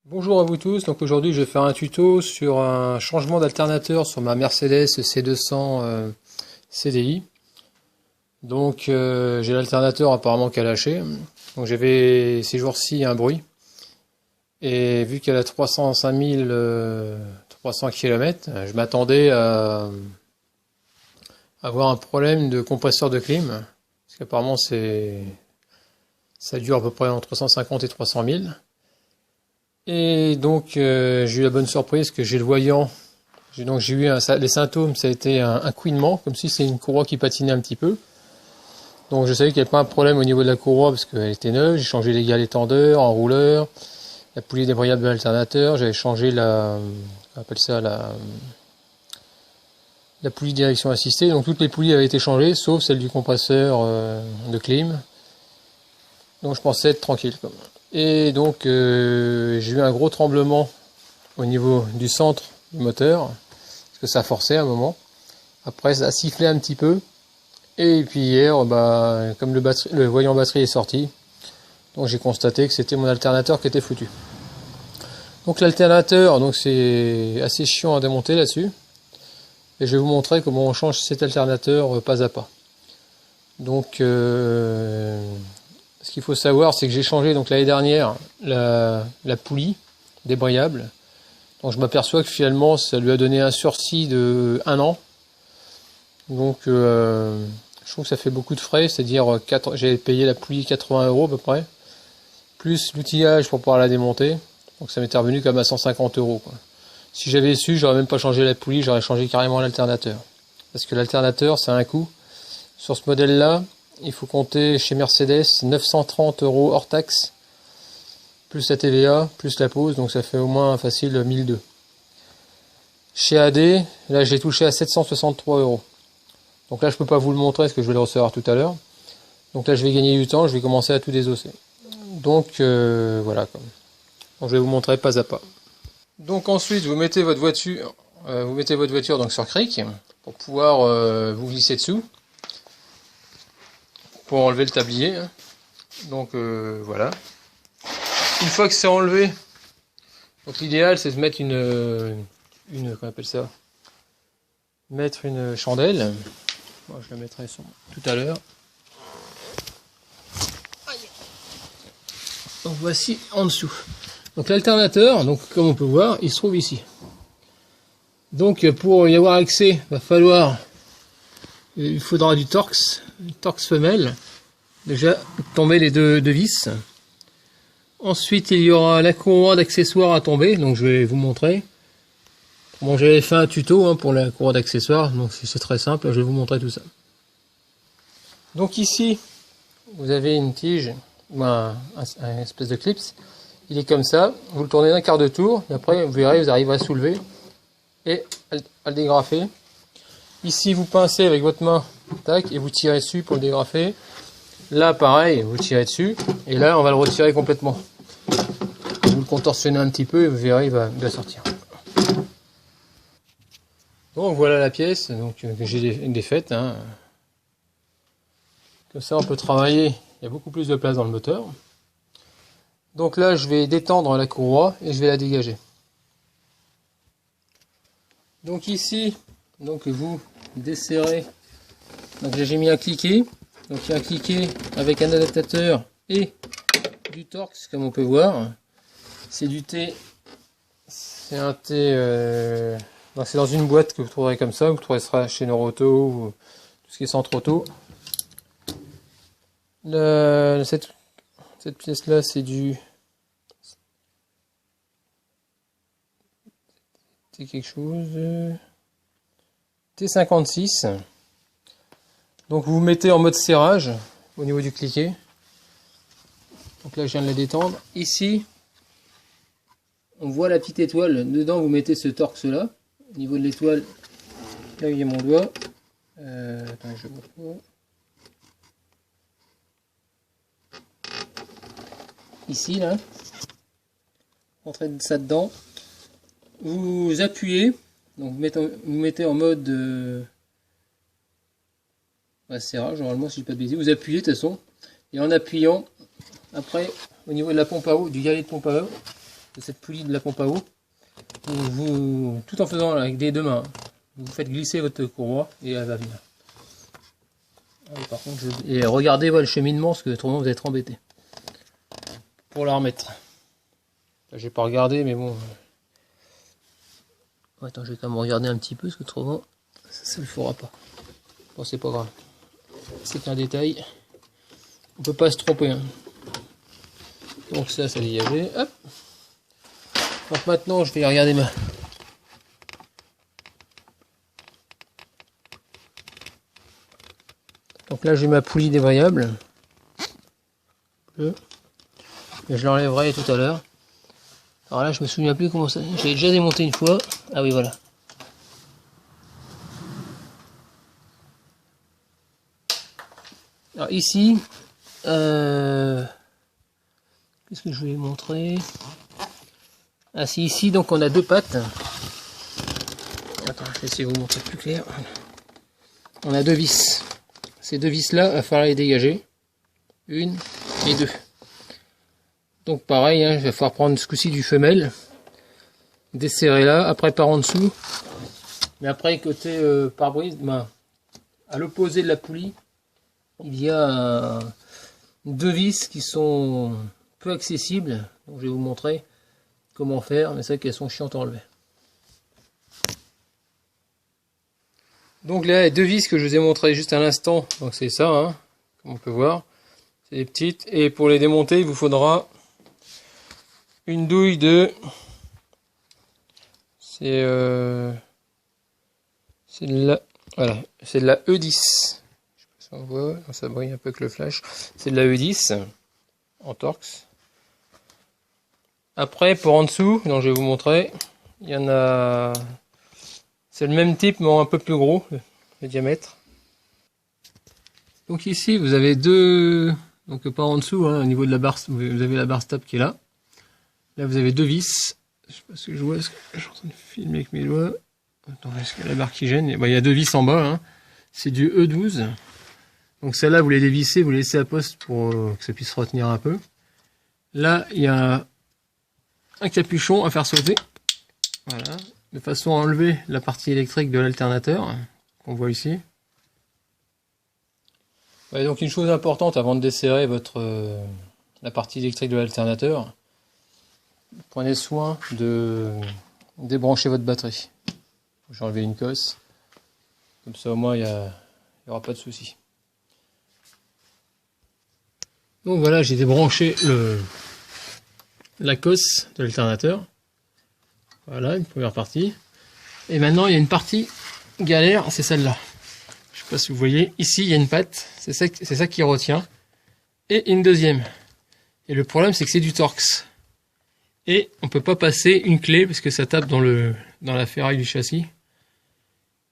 Bonjour à vous tous, donc aujourd'hui je vais faire un tuto sur un changement d'alternateur sur ma Mercedes C200 CDI. Donc j'ai l'alternateur apparemment qui a lâché, donc j'avais ces jours-ci un bruit, et vu qu'elle a 305 300 km, je m'attendais à avoir un problème de compresseur de clim, parce qu'apparemment ça dure à peu près entre 150 et 300 000. Et donc j'ai eu la bonne surprise que j'ai le voyant. J'ai eu les symptômes, ça a été un couinement, comme si c'est une courroie qui patinait un petit peu. Donc je savais qu'il n'y avait pas un problème au niveau de la courroie parce qu'elle était neuve. J'ai changé les galets tendeurs, enrouleurs, la poulie débrayable de l'alternateur. J'avais changé on appelle ça la poulie de direction assistée. Donc toutes les poulies avaient été changées, sauf celle du compresseur de clim. Donc je pensais être tranquille quand même. Et donc j'ai eu un gros tremblement au niveau du centre du moteur, parce que ça forçait à un moment. Après ça a sifflé un petit peu. Et puis hier, comme le voyant batterie est sorti, donc j'ai constaté que c'était mon alternateur qui était foutu. Donc l'alternateur, donc c'est assez chiant à démonter là-dessus. Et je vais vous montrer comment on change cet alternateur pas à pas. Donc ce qu'il faut savoir, c'est que j'ai changé donc l'année dernière la poulie débrayable. Donc je m'aperçois que finalement ça lui a donné un sursis de 1 an. Donc je trouve que ça fait beaucoup de frais, c'est-à-dire j'ai payé la poulie 80 € à peu près, plus l'outillage pour pouvoir la démonter. Donc ça m'était revenu comme à 150 €, quoi. Si j'avais su, j'aurais même pas changé la poulie, j'aurais changé carrément l'alternateur. Parce que l'alternateur, ça a un coût. Sur ce modèle-là, il faut compter chez Mercedes 930 € hors taxe, plus la TVA, plus la pose, donc ça fait au moins facile 1002. Chez AD, là j'ai touché à 763 €. Donc là je peux pas vous le montrer parce que je vais le recevoir tout à l'heure. Donc là je vais gagner du temps, je vais commencer à tout désosser. Donc voilà. Donc, je vais vous montrer pas à pas. Donc ensuite vous mettez votre voiture, donc sur cric pour pouvoir vous glisser dessous, pour enlever le tablier. Donc voilà. Une fois que c'est enlevé, donc l'idéal c'est de mettre qu'on appelle ça, mettre une chandelle. Moi je la mettrai tout à l'heure. Donc voici en dessous. Donc l'alternateur, donc comme on peut voir, il se trouve ici. Donc pour y avoir accès, il faudra du torx femelle. Déjà tomber les deux vis. Ensuite il y aura la courroie d'accessoires à tomber, donc je vais vous montrer. Bon, j'avais fait un tuto pour la courroie d'accessoires, donc c'est très simple, je vais vous montrer tout ça. Donc ici, vous avez une tige, un espèce de clips. Il est comme ça, vous le tournez d'un quart de tour, et après vous verrez, vous arriverez à soulever et à le dégrafer. Ici vous pincez avec votre main, tac, et vous tirez dessus pour le dégrafer. Là pareil, vous tirez dessus, et là on va le retirer complètement. Vous le contorsionnez un petit peu et vous verrez, il va sortir. Donc voilà la pièce que j'ai défaite. Comme ça on peut travailler, il y a beaucoup plus de place dans le moteur. Donc là je vais détendre la courroie et je vais la dégager. Donc ici, vous desserrez. Donc j'ai mis un cliquet. Donc il y a un cliquet avec un adaptateur et du torx comme on peut voir. C'est du T. C'est un T. C'est dans une boîte que vous trouverez comme ça. Vous trouverez ça chez Noroto ou tout ce qui est centre auto. Cette pièce là c'est du quelque chose T56. Donc vous mettez en mode serrage au niveau du cliquet. Donc là je viens de la détendre. Ici on voit la petite étoile. Dedans vous mettez ce torx là. Au niveau de l'étoile, là il y a mon doigt. Attends, je vois pas. Ici là. Rentrez ça dedans. Vous appuyez. Donc vous mettez en mode serrage, normalement si je ne dis pas de bêtises. Vous appuyez de toute façon. Et en appuyant, après au niveau de la pompe à eau, du galet de pompe à eau, de cette poulie de la pompe à eau. Tout en faisant avec des deux mains, vous faites glisser votre courroie et elle va venir. Par contre, et regardez le cheminement, parce que autrement vous allez être embêté pour la remettre. J'ai pas regardé, mais bon. Attends, je vais quand même regarder un petit peu, parce que autrement ça le fera pas. Bon, c'est pas grave. C'est un détail. On peut pas se tromper. Hein. Donc ça dégagé. Hop. Donc maintenant, je vais regarder ma. Donc là, j'ai ma poulie débrayable. Et je l'enlèverai tout à l'heure. Alors là, je me souviens plus comment ça. J'ai déjà démonté une fois. Ah oui, voilà. Alors ici, qu'est-ce que je voulais montrer? Ah si, ici, donc on a deux pattes. Attends, je vais essayer de vous montrer plus clair. On a deux vis. Ces deux vis-là, il va falloir les dégager. Une et deux. Donc pareil, hein, il va falloir prendre ce coup-ci du femelle. Desserrer là, après par en dessous. Mais après, côté pare-brise, à l'opposé de la poulie, il y a deux vis qui sont peu accessibles. Donc, je vais vous montrer comment faire, mais c'est vrai qu'elles sont chiantes à enlever. Donc là, les deux vis que je vous ai montré juste à l'instant, donc c'est ça, hein, comme on peut voir, c'est les petites. Et pour les démonter, il vous faudra une douille de, c'est de la E10. On voit, ça brille un peu avec le flash. C'est de la E10 en Torx. Après, pour en dessous, donc je vais vous montrer, il y en a. C'est le même type, mais un peu plus gros, le diamètre. Donc ici, vous avez deux. Donc pas en dessous, hein, au niveau de la barre, vous avez la barre stop qui est là. Là, vous avez deux vis. Je sais pas ce que je vois, je suis en train de filmer avec mes doigts. Attends, est-ce qu'il y a la barre qui gêne? Il y a deux vis en bas. Hein. C'est du E12. Donc celle-là, vous les dévissez, vous les laissez à poste pour que ça puisse retenir un peu. Là, il y a un capuchon à faire sauter. Voilà. De façon à enlever la partie électrique de l'alternateur, qu'on voit ici. Ouais, donc une chose importante avant de desserrer la partie électrique de l'alternateur, prenez soin de débrancher votre batterie. J'ai enlevé une cosse. Comme ça au moins il n'y aura pas de souci. Donc voilà, j'ai débranché la cosse de l'alternateur. Voilà, une première partie. Et maintenant, il y a une partie galère, c'est celle-là. Je sais pas si vous voyez. Ici, il y a une patte. C'est ça qui retient. Et une deuxième. Et le problème, c'est que c'est du Torx. Et on peut pas passer une clé parce que ça tape dans la ferraille du châssis.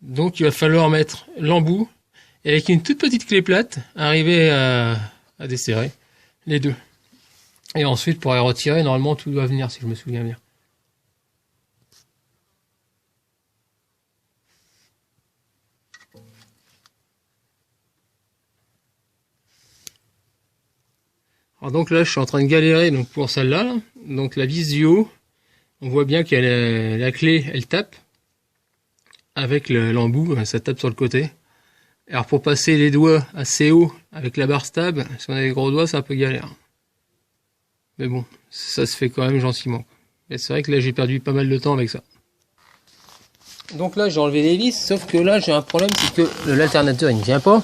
Donc, il va falloir mettre l'embout. Et avec une toute petite clé plate, arriver à desserrer les deux. Et ensuite, pour les retirer, normalement, tout doit venir, si je me souviens bien. Alors donc là, je suis en train de galérer donc pour celle-là. Là. Donc la vis du haut, on voit bien qu'il y a la clé, elle tape. Avec l'embout, ça tape sur le côté. Alors pour passer les doigts assez haut avec la barre stab, si on a des gros doigts, c'est un peu galère. Mais bon, ça se fait quand même gentiment. Et c'est vrai que là, j'ai perdu pas mal de temps avec ça. Donc là, j'ai enlevé les vis, sauf que là, j'ai un problème, c'est que l'alternateur, il ne vient pas.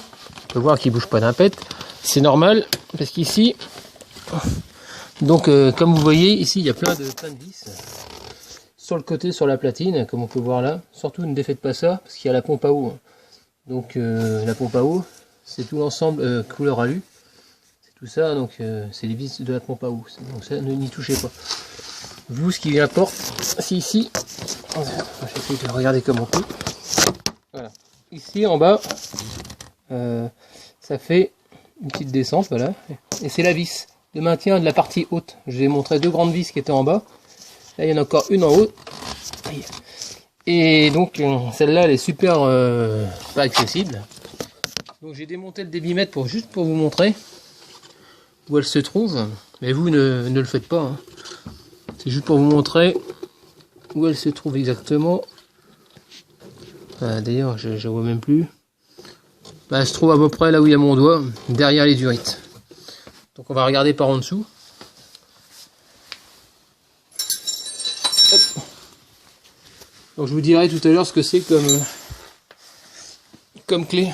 On peut voir qu'il bouge pas d'un pet. C'est normal, parce qu'ici, donc comme vous voyez, ici, il y a plein de vis. Sur le côté, sur la platine, comme on peut voir là. Surtout, ne défaites pas ça, parce qu'il y a la pompe à eau. Donc la pompe à eau, c'est tout l'ensemble couleur alu. C'est tout ça, donc c'est les vis de la pompe à eau. Donc ça, ne n'y touchez pas. Vous, ce qui importe, c'est ici. J'essaie de regarder comme on peut. Voilà. Ici en bas, ça fait une petite descente, voilà. Et c'est la vis de maintien de la partie haute. Je vous ai montré deux grandes vis qui étaient en bas. Là, il y en a encore une en haut. Et donc, celle-là, elle est super pas accessible. Donc, j'ai démonté le débitmètre juste pour vous montrer où elle se trouve. Mais vous, ne le faites pas. Hein. C'est juste pour vous montrer où elle se trouve exactement. D'ailleurs, je vois même plus. Elle se trouve à peu près là où il y a mon doigt, derrière les durites. Donc on va regarder par en dessous. Hop. Donc je vous dirai tout à l'heure ce que c'est comme clé.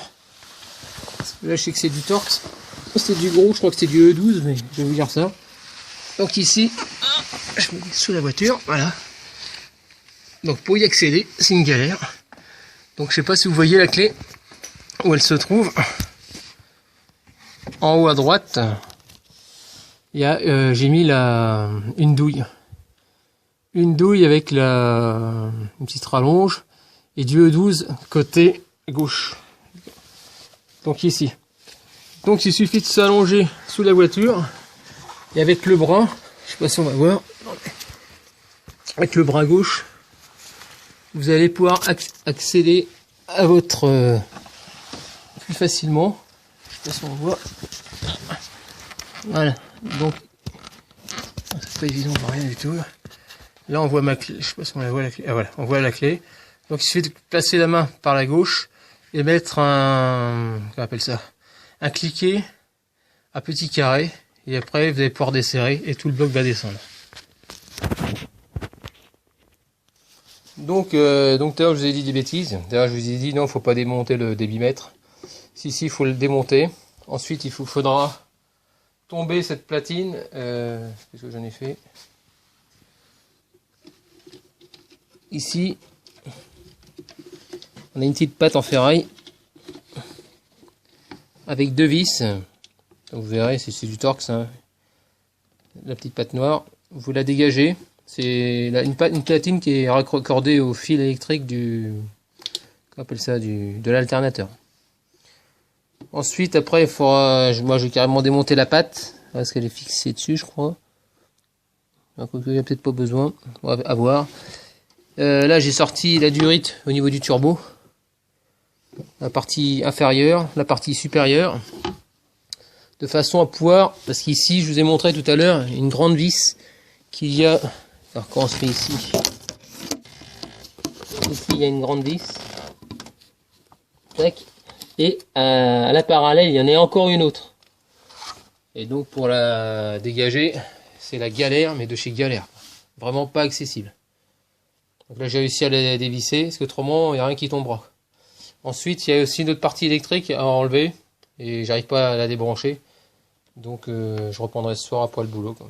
Là je sais que c'est du Torx. C'est du gros, je crois que c'est du E12, mais je vais vous dire ça. Donc ici, je me mets sous la voiture, voilà. Donc pour y accéder, c'est une galère. Donc je sais pas si vous voyez la clé, où elle se trouve. En haut à droite, il y a, j'ai mis une douille. Une douille avec une petite rallonge et du E12 côté gauche. Donc ici. Donc il suffit de s'allonger sous la voiture et avec le bras, je sais pas si on va voir, avec le bras gauche, vous allez pouvoir accéder à votre plus facilement. Je sais pas si on voit. Voilà. Donc c'est pas évident, on voit rien du tout. Là on voit ma clé, je sais pas si on la voit la clé. Ah voilà, on voit la clé. Donc il suffit de placer la main par la gauche et mettre qu'on appelle ça, un cliquet à petit carré, et après vous allez pouvoir desserrer et tout le bloc va descendre. Donc tout à l'heure je vous ai dit des bêtises. D'ailleurs je vous ai dit non, faut pas démonter le débitmètre. Si il faut le démonter. Ensuite il faudra tomber cette platine. Qu'est-ce que j'en ai fait? Ici, on a une petite patte en ferraille avec deux vis. Donc vous verrez, c'est du Torx, hein. La petite patte noire. Vous la dégagez. C'est une platine qui est raccordée au fil électrique qu'on appelle ça, de l'alternateur. Ensuite, après, il faudra, moi je vais carrément démonter la patte parce qu'elle est fixée dessus, je crois. Il n'y a peut-être pas besoin, on va voir. Là, j'ai sorti la durite au niveau du turbo, la partie inférieure, la partie supérieure, de façon à pouvoir, parce qu'ici, je vous ai montré tout à l'heure, une grande vis qu'il y a. Alors, comment on se fait ici? Ici, il y a une grande vis. Tac. Et à la parallèle, il y en a encore une autre. Et donc, pour la dégager, c'est la galère, mais de chez galère. Vraiment pas accessible. Donc là, j'ai réussi à la dévisser, parce qu'autrement, il n'y a rien qui tombera. Ensuite, il y a aussi une autre partie électrique à enlever, et j'arrive pas à la débrancher. Donc, je reprendrai ce soir après le boulot, quoi.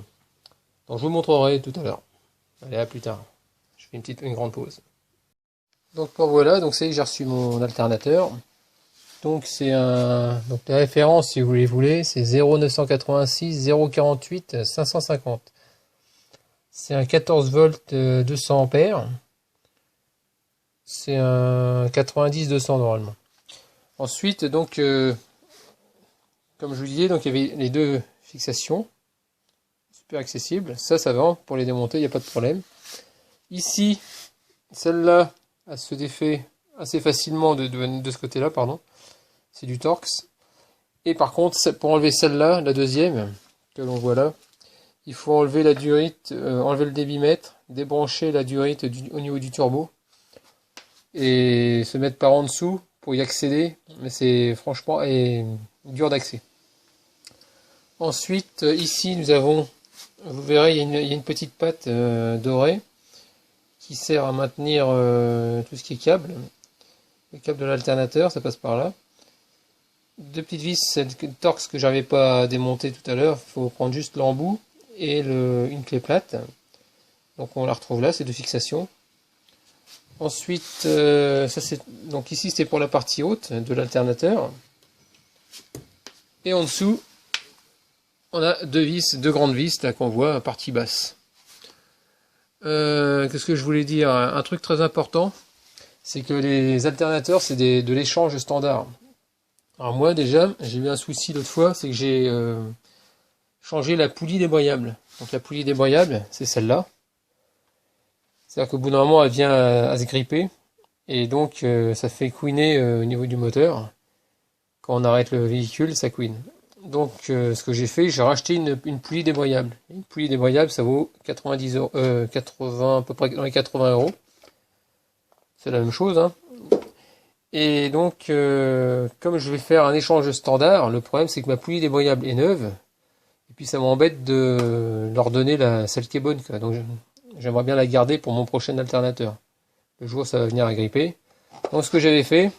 Donc, je vous montrerai tout à l'heure. Allez, à plus tard. Je fais une grande pause. Donc, voilà, donc c'est que j'ai reçu mon alternateur. Donc, donc la référence, si vous les voulez, c'est 0,986 0,48 550. C'est un 14 volts 200 ampères. C'est un 90-200 normalement. Ensuite, donc, comme je vous disais, donc il y avait les deux fixations. Super accessible. Ça va. Pour les démonter, il n'y a pas de problème. Ici, celle-là, elle se défait assez facilement de ce côté-là, pardon. C'est du Torx. Et par contre, pour enlever celle-là, la deuxième, que l'on voit là, il faut enlever la durite, enlever le débitmètre, débrancher la durite au niveau du turbo, et se mettre par en dessous pour y accéder, mais c'est franchement dur d'accès. Ensuite, ici, nous avons, vous verrez, il y a une petite patte dorée qui sert à maintenir tout ce qui est câble. Le câble de l'alternateur, ça passe par là. Deux petites vis Torx que j'avais pas démonté tout à l'heure. Il faut prendre juste l'embout et une clé plate. Donc on la retrouve là, c'est de fixation. Ensuite, donc ici c'était pour la partie haute de l'alternateur. Et en dessous, on a deux grandes vis là qu'on voit, partie basse. Qu'est-ce que je voulais dire? Un truc très important, c'est que les alternateurs, c'est de l'échange standard. Alors moi déjà, j'ai eu un souci l'autre fois, c'est que j'ai changé la poulie débrayable. Donc la poulie débrayable, c'est celle-là. C'est-à-dire qu'au bout d'un moment, elle vient à se gripper, et donc ça fait couiner au niveau du moteur. Quand on arrête le véhicule, ça couine. Donc ce que j'ai fait, j'ai racheté une poulie débrayable. Une poulie débrayable, ça vaut 90 euros, 80, à peu près dans les 80 euros. C'est la même chose, hein. Et donc, comme je vais faire un échange standard, le problème c'est que ma poulie débrayable est neuve. Et puis ça m'embête de leur donner celle qui est bonne, quoi. Donc j'aimerais bien la garder pour mon prochain alternateur. Le jour où ça va venir à gripper. Donc ce que j'avais fait,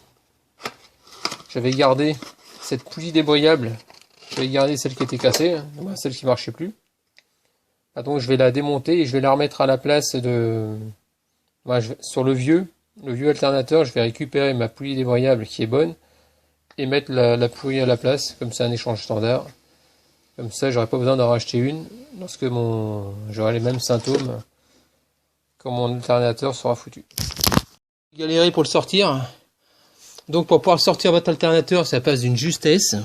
j'avais gardé cette poulie débrayable. J'avais gardé celle qui était cassée, hein, celle qui marchait plus. Ah, donc je vais la démonter et je vais la remettre à la place de... sur le vieux alternateur, je vais récupérer ma poulie débrayable qui est bonne et mettre la poulie à la place, comme c'est un échange standard. Comme ça, j'aurai pas besoin d'en racheter une lorsque j'aurai les mêmes symptômes quand mon alternateur sera foutu. Galérer pour le sortir. Donc pour pouvoir sortir votre alternateur, ça passe d'une justesse.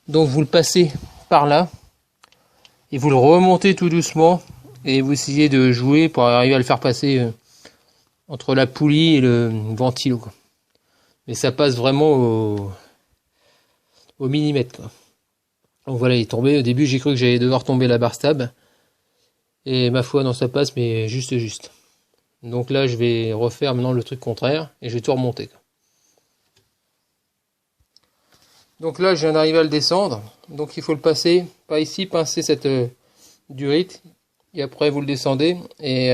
Donc vous le passez par là et vous le remontez tout doucement et vous essayez de jouer pour arriver à le faire passer entre la poulie et le ventilo, quoi. Mais ça passe vraiment au millimètre, quoi. Donc voilà, il est tombé. Au début, j'ai cru que j'allais devoir tomber la barre stab. Et ma foi, non, ça passe, mais juste. Donc là, je vais refaire maintenant le truc contraire et je vais tout remonter, quoi. Donc là, je viens d'arriver à le descendre. Donc il faut le passer, pas ici, pincer cette durite. Et après, vous le descendez. Et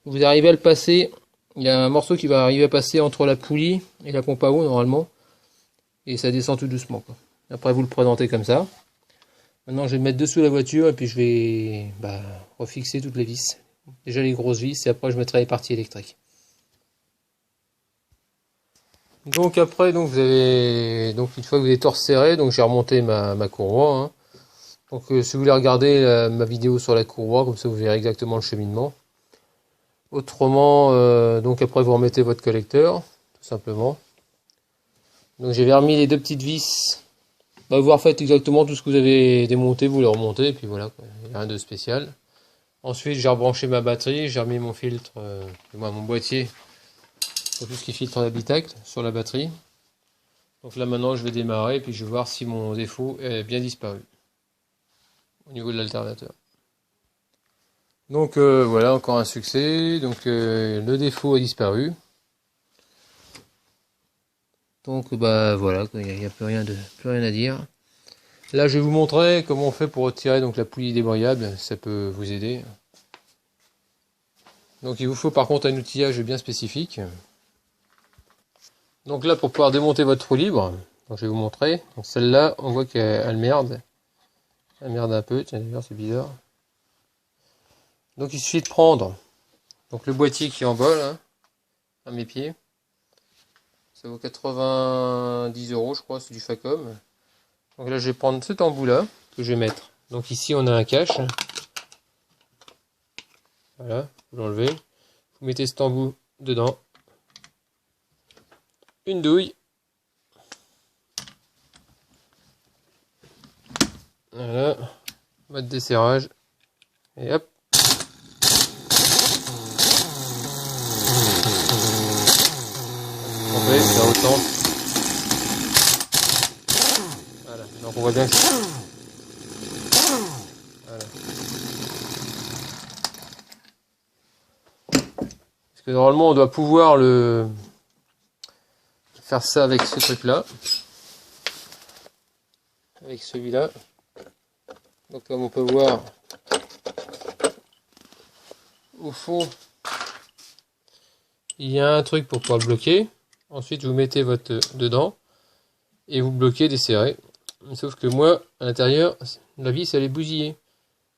vous arrivez à le passer. Il y a un morceau qui va arriver à passer entre la poulie et la pompe à eau, normalement. Et ça descend tout doucement, quoi. Après, vous le présentez comme ça. Maintenant, je vais le mettre dessous la voiture et puis je vais refixer toutes les vis. Déjà les grosses vis et après, je mettrai les parties électriques. Donc après, vous avez une fois que vous avez tout resserré, donc j'ai remonté ma courroie, hein. Donc si vous voulez regarder ma vidéo sur la courroie, comme ça vous verrez exactement le cheminement. Autrement, donc après vous remettez votre collecteur, tout simplement. Donc j'ai remis les deux petites vis. Vous refaites exactement tout ce que vous avez démonté, vous les remontez, et puis voilà, quoi. Il n'y a rien de spécial. Ensuite j'ai rebranché ma batterie, j'ai remis mon filtre, mon boîtier, pour tout ce qui filtre l'habitacle sur la batterie. Donc là maintenant je vais démarrer, et puis je vais voir si mon défaut est bien disparu au niveau de l'alternateur. Donc voilà, encore un succès. Donc le défaut a disparu. Donc voilà, il n'y a plus rien à dire. Là je vais vous montrer comment on fait pour retirer donc la poulie débrayable, ça peut vous aider. Donc il vous faut par contre un outillage bien spécifique. Donc là pour pouvoir démonter votre roue libre, donc je vais vous montrer. Donc celle-là, on voit qu'elle merde. Elle merde un peu, tiens d'ailleurs c'est bizarre. Donc il suffit de prendre donc le boîtier qui est en bas là, à mes pieds. Ça vaut 90 euros je crois, c'est du Facom. Donc là je vais prendre cet embout là que je vais mettre. Donc ici on a un cache. Voilà, vous l'enlevez. Vous mettez cet embout dedans. Une douille. Voilà, mode desserrage. Et hop. On fait, ça autant. Voilà, donc on voit bien que voilà. Parce que normalement on doit pouvoir faire ça avec ce truc là. Avec celui-là. Donc comme on peut voir au fond il y a un truc pour pouvoir le bloquer. Ensuite vous mettez votre dedans et vous bloquez, desserrez. Sauf que moi à l'intérieur la vis elle est bousillée.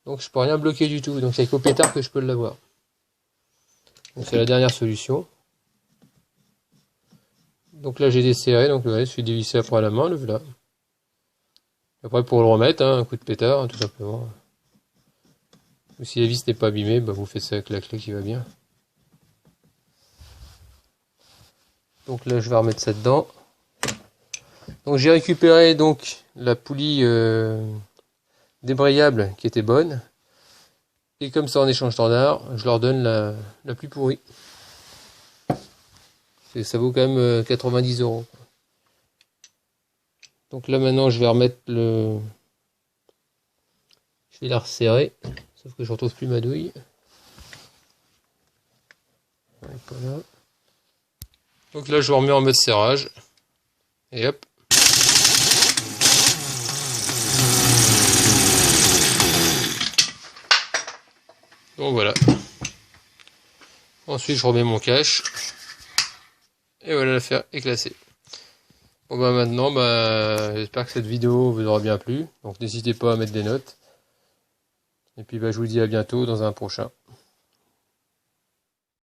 Donc je peux rien bloquer du tout. Donc c'est avec au pétard que je peux l'avoir. Donc c'est la dernière solution. Donc là j'ai desserré, donc ouais, je suis dévissé après à la main, le voilà. Après pour le remettre, hein, un coup de pétard, hein, tout simplement. Ou si la vis n'est pas abîmée, vous faites ça avec la clé qui va bien. Donc là je vais remettre ça dedans. Donc j'ai récupéré donc la poulie débrayable qui était bonne. Et comme ça en échange standard, je leur donne la plus pourrie. Et ça vaut quand même 90 euros. Donc là maintenant je vais remettre le... Je vais la resserrer, sauf que je retrouve plus ma douille. Voilà. Donc là je remets en mode serrage. Et hop. Donc voilà. Ensuite je remets mon cache. Et voilà, l'affaire est classée. Bon bah maintenant, j'espère que cette vidéo vous aura bien plu. Donc n'hésitez pas à mettre des notes. Et puis je vous dis à bientôt dans un prochain.